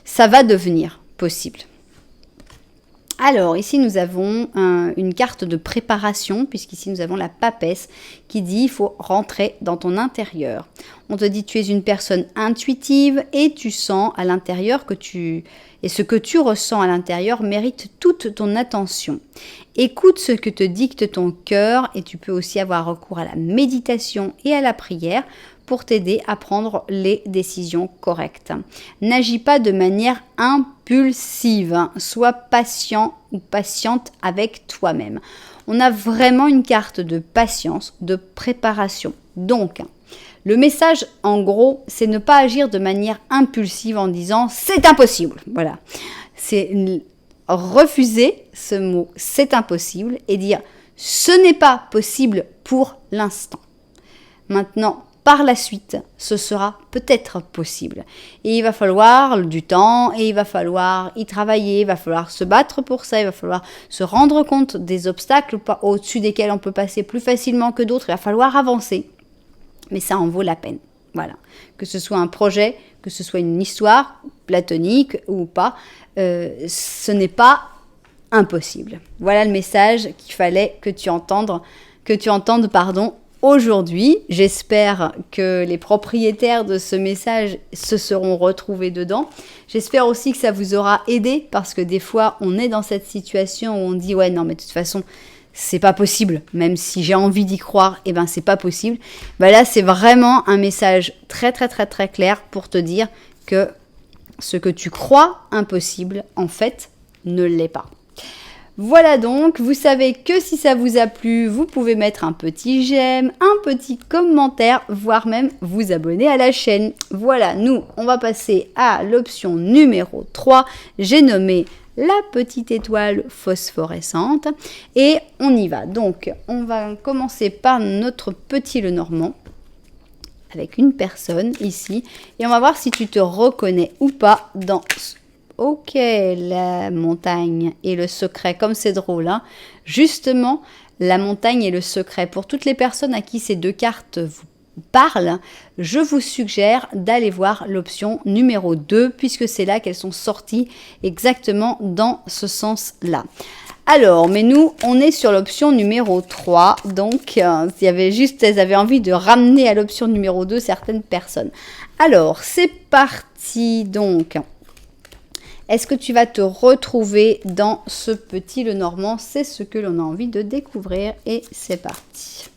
A: ça va devenir possible. Alors, ici, nous avons une carte de préparation, puisqu'ici, nous avons la papesse qui dit « il faut rentrer dans ton intérieur ». On te dit « tu es une personne intuitive et tu sens à l'intérieur et ce que tu ressens à l'intérieur mérite toute ton attention. Écoute ce que te dicte ton cœur et tu peux aussi avoir recours à la méditation et à la prière pour t'aider à prendre les décisions correctes. N'agis pas de manière impulsive, sois patient ou patiente avec toi-même. » On a vraiment une carte de patience, de préparation. Donc, le message, en gros, c'est ne pas agir de manière impulsive en disant « c'est impossible ». Voilà, c'est refuser ce mot « c'est impossible » et dire « ce n'est pas possible pour l'instant ». Maintenant, par la suite, ce sera peut-être possible. Et il va falloir du temps, et il va falloir y travailler, il va falloir se battre pour ça, il va falloir se rendre compte des obstacles au-dessus desquels on peut passer plus facilement que d'autres, il va falloir avancer. Mais ça en vaut la peine. Voilà. Que ce soit un projet, que ce soit une histoire platonique ou pas, ce n'est pas impossible. Voilà le message qu'il fallait que tu entendes aujourd'hui. J'espère que les propriétaires de ce message se seront retrouvés dedans. J'espère aussi que ça vous aura aidé parce que des fois, on est dans cette situation où on dit « Ouais, non, mais de toute façon, c'est pas possible. Même si j'ai envie d'y croire, eh ben, c'est pas possible. » Là, c'est vraiment un message très, très, très, très clair pour te dire que ce que tu crois impossible, en fait, ne l'est pas. Voilà donc, vous savez que si ça vous a plu, vous pouvez mettre un petit j'aime, un petit commentaire, voire même vous abonner à la chaîne. Voilà, nous, on va passer à l'option numéro 3. J'ai nommé la petite étoile phosphorescente et on y va. Donc, on va commencer par notre petit Lenormand avec une personne ici et on va voir si tu te reconnais ou pas dans... Ok, la montagne et le secret, comme c'est drôle, hein. Justement, la montagne et le secret. Pour toutes les personnes à qui ces deux cartes vous parlent, je vous suggère d'aller voir l'option numéro 2, puisque c'est là qu'elles sont sorties exactement dans ce sens-là. Alors, mais nous, on est sur l'option numéro 3, donc elles avaient envie de ramener à l'option numéro 2 certaines personnes. Alors, c'est parti donc. Est-ce que tu vas te retrouver dans ce petit Lenormand? C'est ce que l'on a envie de découvrir et c'est parti.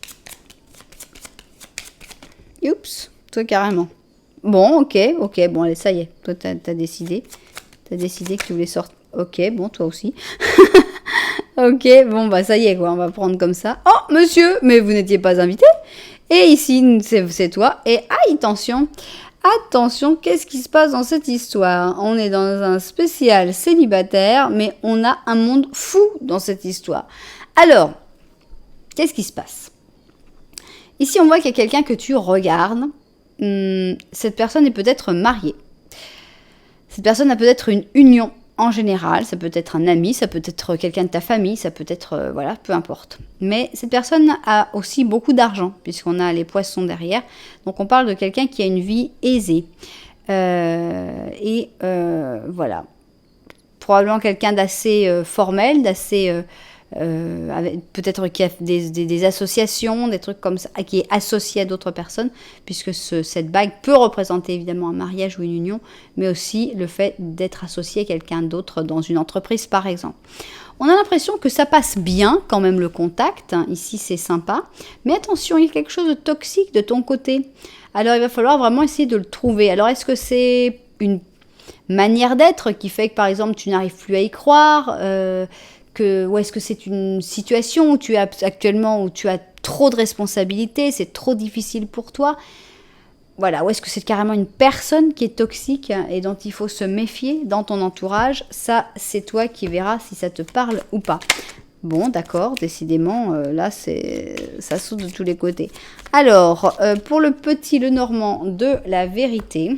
A: Oups, toi carrément. Bon, ok, bon allez, ça y est. Toi, t'as décidé. T'as décidé que tu voulais sortir. Ok, bon, toi aussi. Ok, bon, bah ça y est, quoi, on va prendre comme ça. Oh, monsieur, mais vous n'étiez pas invité. Et ici, c'est toi. Et aïe, attention. Attention, qu'est-ce qui se passe dans cette histoire? On est dans un spécial célibataire, mais on a un monde fou dans cette histoire. Alors, qu'est-ce qui se passe? Ici, on voit qu'il y a quelqu'un que tu regardes. Cette personne est peut-être mariée. Cette personne a peut-être une union en général. Ça peut être un ami, ça peut être quelqu'un de ta famille, ça peut être, voilà, peu importe. Mais cette personne a aussi beaucoup d'argent, puisqu'on a les poissons derrière. Donc, on parle de quelqu'un qui a une vie aisée. Voilà. Probablement quelqu'un d'assez formel, d'assez... peut-être qui a des associations, des trucs comme ça, qui est associé à d'autres personnes, puisque cette bague peut représenter évidemment un mariage ou une union, mais aussi le fait d'être associé à quelqu'un d'autre dans une entreprise par exemple. On a l'impression que ça passe bien quand même le contact, ici c'est sympa, mais attention, il y a quelque chose de toxique de ton côté. Alors il va falloir vraiment essayer de le trouver. Alors est-ce que c'est une manière d'être qui fait que par exemple tu n'arrives plus à y croire, ou est-ce que c'est une situation où tu es actuellement, où tu as trop de responsabilités, c'est trop difficile pour toi? Voilà, ou est-ce que c'est carrément une personne qui est toxique et dont il faut se méfier dans ton entourage? Ça, c'est toi qui verras si ça te parle ou pas. Bon, d'accord, décidément, là, ça saute de tous les côtés. Alors, pour le petit Lenormand de la vérité...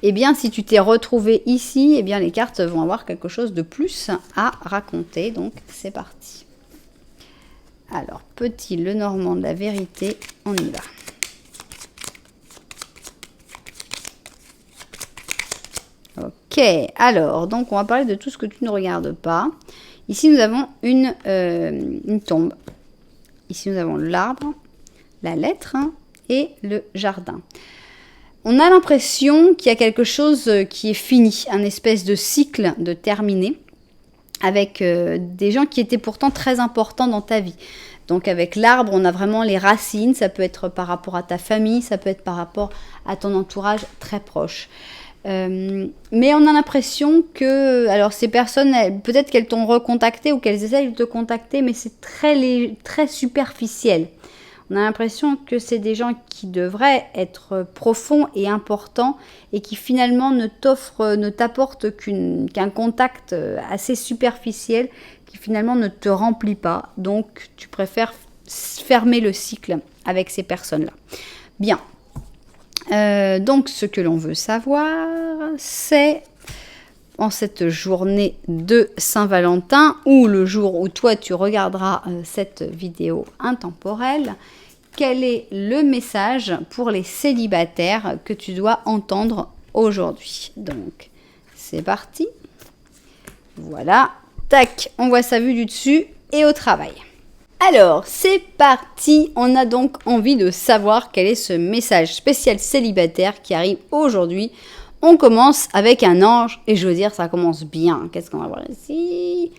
A: Eh bien, si tu t'es retrouvé ici, eh bien, les cartes vont avoir quelque chose de plus à raconter. Donc, c'est parti. Alors, petit Lenormand de la vérité, on y va. Ok, alors, donc, on va parler de tout ce que tu ne regardes pas. Ici, nous avons une tombe. Ici, nous avons l'arbre, la lettre et le jardin. On a l'impression qu'il y a quelque chose qui est fini, un espèce de cycle de terminé, avec des gens qui étaient pourtant très importants dans ta vie. Donc avec l'arbre, on a vraiment les racines, ça peut être par rapport à ta famille, ça peut être par rapport à ton entourage très proche. Mais on a l'impression que, alors ces personnes, peut-être qu'elles t'ont recontacté ou qu'elles essayent de te contacter, mais c'est très superficiel. On a l'impression que c'est des gens qui devraient être profonds et importants et qui finalement ne t'apportent qu'un contact assez superficiel qui finalement ne te remplit pas. Donc, tu préfères fermer le cycle avec ces personnes-là. Bien. Donc, ce que l'on veut savoir, c'est en cette journée de Saint-Valentin ou le jour où toi tu regarderas cette vidéo intemporelle, quel est le message pour les célibataires que tu dois entendre aujourd'hui? Donc, c'est parti. Voilà. Tac, on voit sa vue du dessus et au travail. Alors, c'est parti. On a donc envie de savoir quel est ce message spécial célibataire qui arrive aujourd'hui. On commence avec un ange et je veux dire, ça commence bien. Qu'est-ce qu'on va voir ici?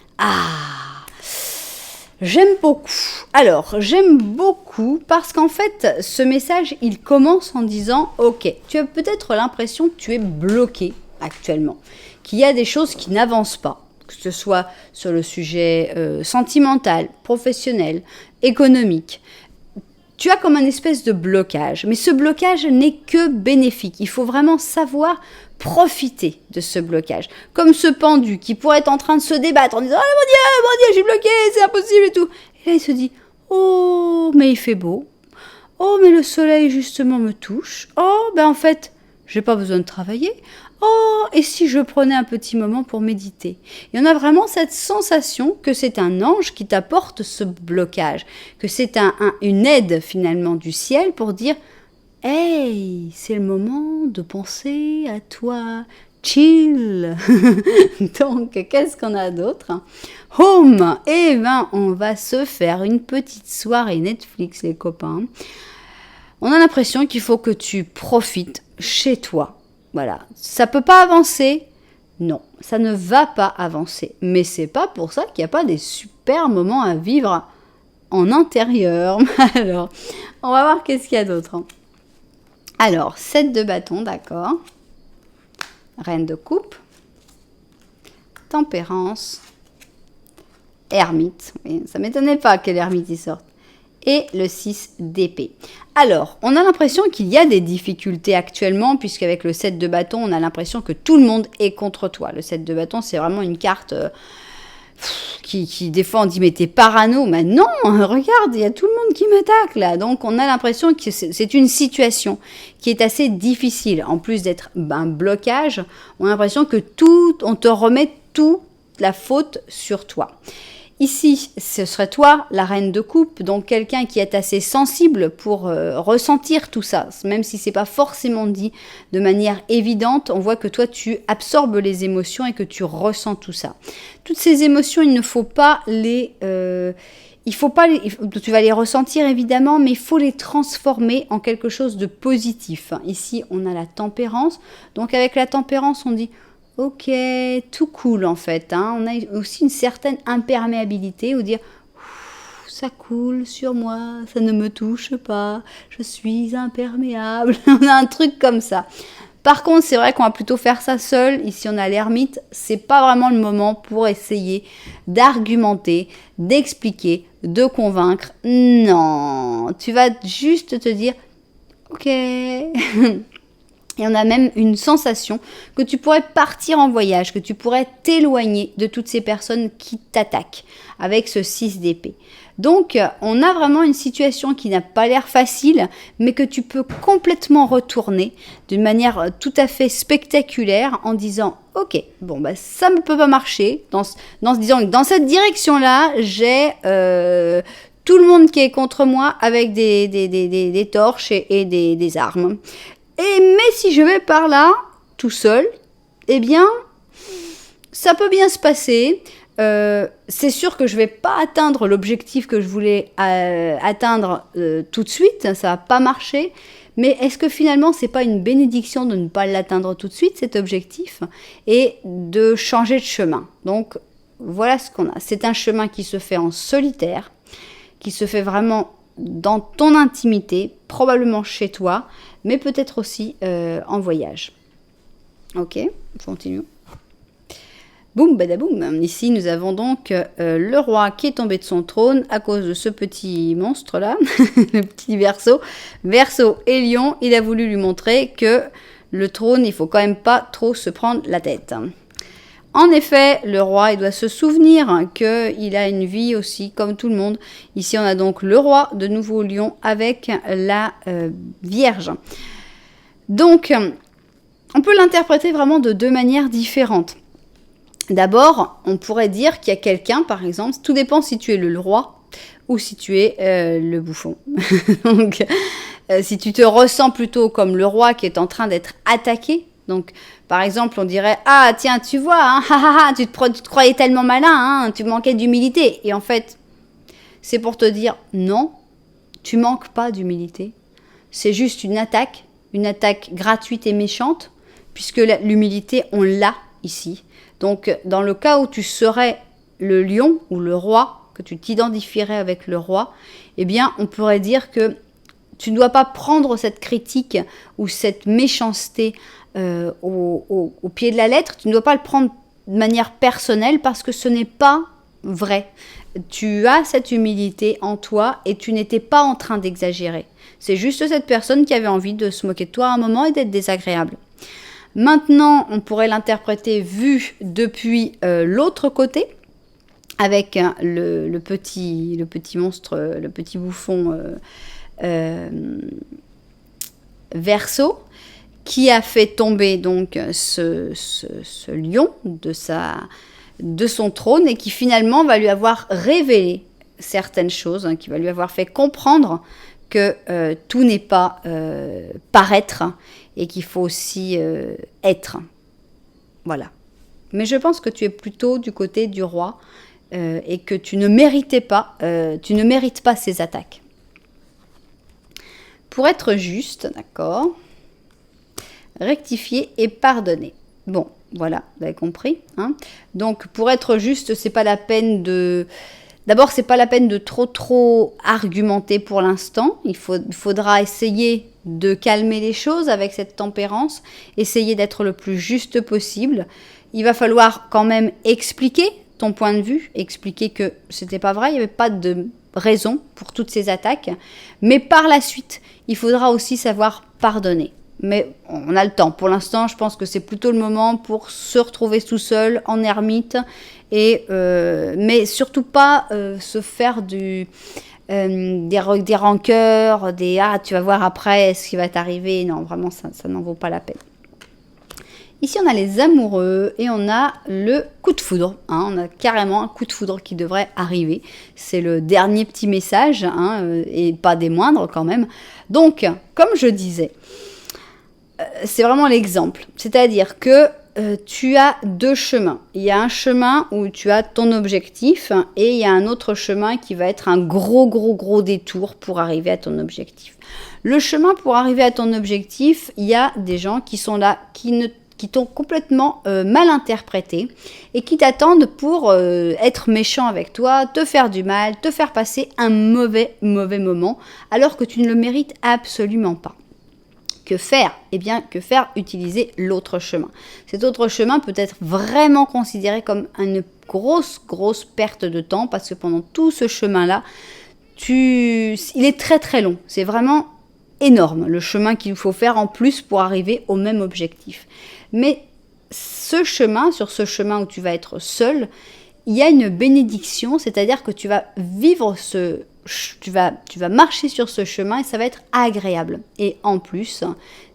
A: J'aime beaucoup. Alors, j'aime beaucoup parce qu'en fait, ce message, il commence en disant « Ok, tu as peut-être l'impression que tu es bloqué actuellement, qu'il y a des choses qui n'avancent pas, que ce soit sur le sujet sentimental, professionnel, économique. Tu as comme un espèce de blocage, mais ce blocage n'est que bénéfique. Il faut vraiment savoir profiter de ce blocage. Comme ce pendu qui pourrait être en train de se débattre en disant « Oh mon Dieu, je suis bloqué, c'est impossible et tout ». Et là, il se dit « Oh, mais il fait beau. Oh, mais le soleil justement me touche. Oh, ben en fait, j'ai pas besoin de travailler. Oh, et si je prenais un petit moment pour méditer ?» Et on a vraiment cette sensation que c'est un ange qui t'apporte ce blocage, que c'est une aide finalement du ciel pour dire « Hey, c'est le moment de penser à toi, chill !» Donc, qu'est-ce qu'on a d'autre? Home! Eh ben, on va se faire une petite soirée Netflix, les copains. On a l'impression qu'il faut que tu profites chez toi. Voilà, ça peut pas avancer. Non, ça ne va pas avancer. Mais c'est pas pour ça qu'il n'y a pas des super moments à vivre en intérieur. Alors, on va voir qu'est-ce qu'il y a d'autre. Alors, 7 de bâton, d'accord. Reine de coupe. Tempérance. Ermite. Oui, ça m'étonnait pas que l'ermite y sorte. Et le 6 d'épée. Alors, on a l'impression qu'il y a des difficultés actuellement, puisqu'avec le 7 de bâton, on a l'impression que tout le monde est contre toi. Le 7 de bâton, c'est vraiment une carte qui des fois on dit mais t'es parano. Mais non, regarde, il y a tout le monde qui m'attaque là. Donc on a l'impression que c'est une situation qui est assez difficile. En plus d'être un blocage, on a l'impression que on te remet toute la faute sur toi. Ici, ce serait toi, la reine de coupe, donc quelqu'un qui est assez sensible pour ressentir tout ça. Même si c'est pas forcément dit de manière évidente, on voit que toi, tu absorbes les émotions et que tu ressens tout ça. Toutes ces émotions, il ne faut pas tu vas les ressentir évidemment, mais il faut les transformer en quelque chose de positif. Ici, on a la tempérance. Donc avec la tempérance, on dit... Ok, tout cool en fait. On a aussi une certaine imperméabilité ou dire ça coule sur moi, ça ne me touche pas, je suis imperméable. On a un truc comme ça. Par contre, c'est vrai qu'on va plutôt faire ça seul. Ici, on a l'ermite. C'est pas vraiment le moment pour essayer d'argumenter, d'expliquer, de convaincre. Non, tu vas juste te dire ok. Et on a même une sensation que tu pourrais partir en voyage, que tu pourrais t'éloigner de toutes ces personnes qui t'attaquent avec ce 6 d'épée. Donc, on a vraiment une situation qui n'a pas l'air facile, mais que tu peux complètement retourner d'une manière tout à fait spectaculaire en disant « Ok, bon, bah, ça ne peut pas marcher. » disant que dans cette direction-là, j'ai... tout le monde qui est contre moi avec des torches et des armes. Mais si je vais par là, tout seul, eh bien, ça peut bien se passer. C'est sûr que je ne vais pas atteindre l'objectif que je voulais atteindre tout de suite. Ça ne va pas marcher. Mais est-ce que finalement, ce n'est pas une bénédiction de ne pas l'atteindre tout de suite, cet objectif, et de changer de chemin? Donc, voilà ce qu'on a. C'est un chemin qui se fait en solitaire, qui se fait vraiment dans ton intimité, probablement chez toi, mais peut-être aussi en voyage. Ok, continuons. Boum, badaboum. Ici, nous avons donc le roi qui est tombé de son trône à cause de ce petit monstre-là, le petit Verseau. Verseau et Lion, il a voulu lui montrer que le trône, il faut quand même pas trop se prendre la tête. En effet, le roi, il doit se souvenir qu'il a une vie aussi, comme tout le monde. Ici, on a donc le roi, de nouveau Lion, avec la Vierge. Donc, on peut l'interpréter vraiment de deux manières différentes. D'abord, on pourrait dire qu'il y a quelqu'un, par exemple, tout dépend si tu es le roi ou si tu es le bouffon. Donc, si tu te ressens plutôt comme le roi qui est en train d'être attaqué Donc, par exemple, on dirait « Ah, tiens, tu vois, hein, tu te croyais tellement malin, hein, tu manquais d'humilité. » Et en fait, c'est pour te dire « Non, tu manques pas d'humilité. C'est juste une attaque gratuite et méchante, puisque l'humilité, on l'a ici. Donc, dans le cas où tu serais le lion ou le roi, que tu t'identifierais avec le roi, eh bien, on pourrait dire que tu ne dois pas prendre cette critique ou cette méchanceté au pied de la lettre. Tu ne dois pas le prendre de manière personnelle parce que ce n'est pas vrai. Tu as cette humilité en toi et tu n'étais pas en train d'exagérer. C'est juste cette personne qui avait envie de se moquer de toi à un moment et d'être désagréable. Maintenant, on pourrait l'interpréter vu depuis l'autre côté, avec le petit monstre, le petit bouffon Verseau, qui a fait tomber donc ce lion de son trône et qui finalement va lui avoir révélé certaines choses, hein, qui va lui avoir fait comprendre que tout n'est pas paraître et qu'il faut aussi être. Voilà. Mais je pense que tu es plutôt du côté du roi et que tu ne mérites pas ces attaques. Pour être juste, d'accord, rectifier et pardonner. Bon, voilà, vous avez compris. Hein. Donc, pour être juste, c'est pas la peine de... D'abord, c'est pas la peine de trop argumenter pour l'instant. Il faudra essayer de calmer les choses avec cette tempérance, essayer d'être le plus juste possible. Il va falloir quand même expliquer ton point de vue, expliquer que c'était pas vrai, il n'y avait pas de raison pour toutes ces attaques. Mais par la suite, il faudra aussi savoir pardonner. Mais on a le temps. Pour l'instant, je pense que c'est plutôt le moment pour se retrouver tout seul, en ermite, mais surtout pas se faire des rancœurs, tu vas voir après ce qui va t'arriver. Non, vraiment, ça n'en vaut pas la peine. Ici, on a les amoureux et on a le coup de foudre. Hein, on a carrément un coup de foudre qui devrait arriver. C'est le dernier petit message, hein, et pas des moindres quand même. Donc, comme je disais, c'est vraiment l'exemple. C'est-à-dire que tu as deux chemins. Il y a un chemin où tu as ton objectif et il y a un autre chemin qui va être un gros détour pour arriver à ton objectif. Le chemin pour arriver à ton objectif, il y a des gens qui sont là, qui t'ont complètement mal interprété et qui t'attendent pour être méchant avec toi, te faire du mal, te faire passer un mauvais moment, alors que tu ne le mérites absolument pas. Que faire ? Eh bien, que faire ? Utiliser l'autre chemin. Cet autre chemin peut être vraiment considéré comme une grosse perte de temps parce que pendant tout ce chemin-là, il est très long. C'est vraiment énorme le chemin qu'il faut faire en plus pour arriver au même objectif. Mais sur ce chemin où tu vas être seul, il y a une bénédiction, c'est-à-dire que tu vas vivre tu vas marcher sur ce chemin et ça va être agréable. Et en plus,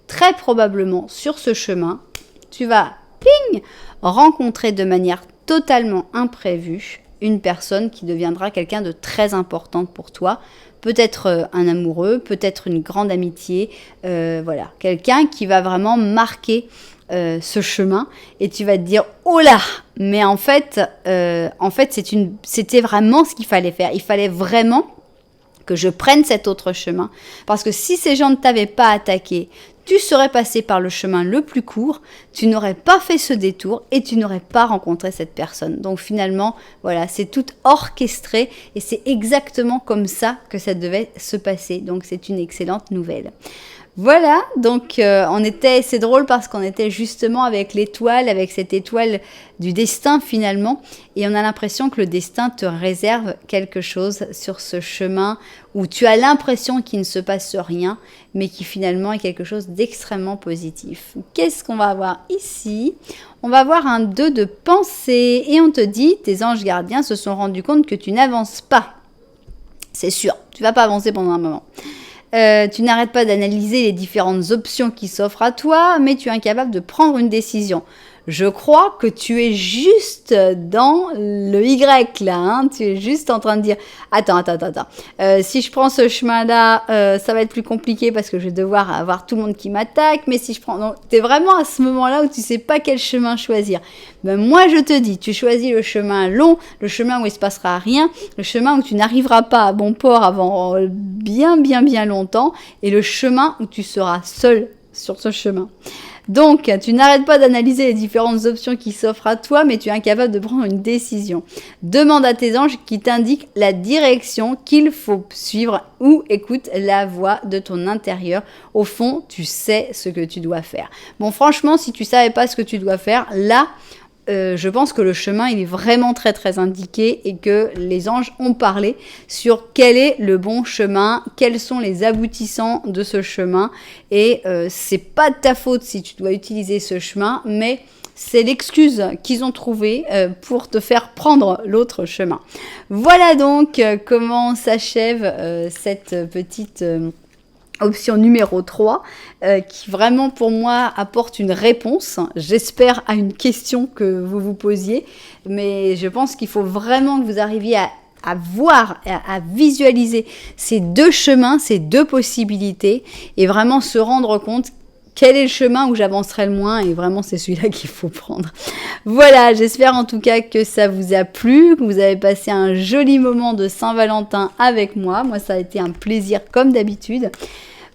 A: très probablement sur ce chemin, tu vas rencontrer de manière totalement imprévue une personne qui deviendra quelqu'un de très important pour toi. Peut-être un amoureux, peut-être une grande amitié, voilà, quelqu'un qui va vraiment marquer ce chemin et tu vas te dire oh là, mais en fait c'était vraiment ce qu'il fallait faire. Il fallait vraiment que je prenne cet autre chemin parce que si ces gens ne t'avaient pas attaqué, tu serais passé par le chemin le plus court, tu n'aurais pas fait ce détour et tu n'aurais pas rencontré cette personne. Donc finalement, voilà, c'est tout orchestré et c'est exactement comme ça que ça devait se passer. Donc c'est une excellente nouvelle. Voilà, donc c'est drôle parce qu'on était justement avec l'étoile, avec cette étoile du destin finalement, et on a l'impression que le destin te réserve quelque chose sur ce chemin où tu as l'impression qu'il ne se passe rien, mais qui finalement est quelque chose d'extrêmement positif. Qu'est-ce qu'on va avoir ici ? On va avoir un 2 de pensée, et on te dit, tes anges gardiens se sont rendus compte que tu n'avances pas. C'est sûr, tu vas pas avancer pendant un moment. Tu n'arrêtes pas d'analyser les différentes options qui s'offrent à toi, mais tu es incapable de prendre une décision. je crois que tu es juste dans le Y là, hein. Tu es juste en train de dire, attends. Si je prends ce chemin-là, ça va être plus compliqué parce que je vais devoir avoir tout le monde qui m'attaque. Mais si je prends, donc t'es vraiment à ce moment-là où tu sais pas quel chemin choisir. Ben moi je te dis, tu choisis le chemin long, le chemin où il se passera rien, le chemin où tu n'arriveras pas à bon port avant bien longtemps, et le chemin où tu seras seul sur ce chemin. Donc, tu n'arrêtes pas d'analyser les différentes options qui s'offrent à toi, mais tu es incapable de prendre une décision. Demande à tes anges qui t'indiquent la direction qu'il faut suivre ou écoute la voix de ton intérieur. Au fond, tu sais ce que tu dois faire. Bon, franchement, si tu savais pas ce que tu dois faire, là, je pense que le chemin, il est vraiment très indiqué et que les anges ont parlé sur quel est le bon chemin, quels sont les aboutissants de ce chemin. Et c'est pas de ta faute si tu dois utiliser ce chemin, mais c'est l'excuse qu'ils ont trouvée pour te faire prendre l'autre chemin. Voilà donc comment s'achève cette petite... option numéro 3, qui vraiment pour moi apporte une réponse, j'espère, à une question que vous vous posiez, mais je pense qu'il faut vraiment que vous arriviez à voir, à visualiser ces deux chemins, ces deux possibilités, et vraiment se rendre compte quel est le chemin où j'avancerai le moins, et vraiment c'est celui-là qu'il faut prendre. Voilà, j'espère en tout cas que ça vous a plu, que vous avez passé un joli moment de Saint-Valentin avec moi. Moi, ça a été un plaisir comme d'habitude.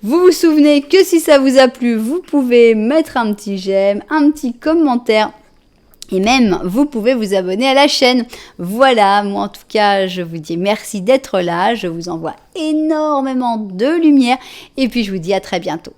A: Vous vous souvenez que si ça vous a plu, vous pouvez mettre un petit j'aime, un petit commentaire. Et même, vous pouvez vous abonner à la chaîne. Voilà, moi en tout cas, je vous dis merci d'être là. Je vous envoie énormément de lumière. Et puis, je vous dis à très bientôt.